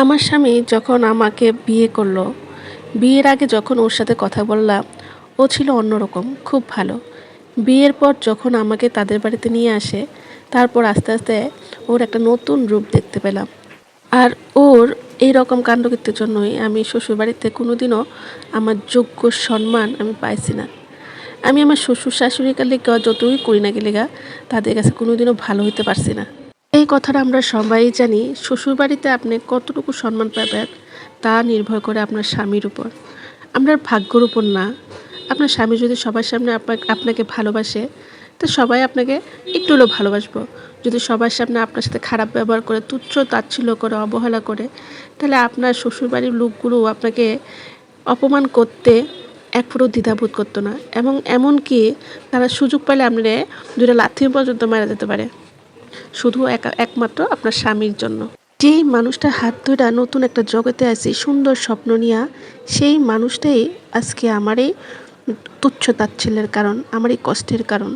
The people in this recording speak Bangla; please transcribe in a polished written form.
আমার স্বামী যখন আমাকে বিয়ে করলো, বিয়ের আগে যখন ওর সাথে কথা বললাম, ও ছিল অন্যরকম, খুব ভালো। বিয়ের পর যখন আমাকে তাদের বাড়িতে নিয়ে আসে, তারপর আস্তে আস্তে ওর একটা নতুন রূপ দেখতে পেলাম। আর ওর এই রকম কাণ্ডকীর্তির জন্যই আমি শ্বশুরবাড়িতে কোনোদিনও আমার যোগ্য সম্মান আমি পাইছি না। আমি আমার শ্বশুর শাশুড়ির লেগা যতই করি না গেলেগা, তাদের কাছে কোনোদিনও ভালো হইতে পারছি না। এই কথাটা আমরা সবাই জানি, শ্বশুরবাড়িতে আপনি কতটুকু সম্মান পাবেন তা নির্ভর করে আপনার স্বামীর উপর, আপনার ভাগ্যর উপর না। আপনার স্বামী যদি সবার সামনে আপনাকে ভালোবাসে, তো সবাই আপনাকে একটু হলেও ভালোবাসবো। যদি সবার সামনে আপনার সাথে খারাপ ব্যবহার করে, তুচ্ছ তাচ্ছিল্য করে, অবহেলা করে, তাহলে আপনার শ্বশুরবাড়ির লোকগুলো আপনাকে অপমান করতে এক ফুটও দ্বিধাবোধ করতো না, এবং এমনকি তারা সুযোগ পেলে আপনারে দুটো লাথি পর্যন্ত মারা যেতে পারে, শুধু একমাত্র আপনার স্বামীর জন্য। যেই মানুষটা হাত ধরে নতুন একটা জগতে আছে সুন্দর স্বপ্ন নিয়ে, সেই মানুষটাই আজকে আমার এই তুচ্ছ তাচ্ছিল্যের কারণ, আমার এই কষ্টের কারণ।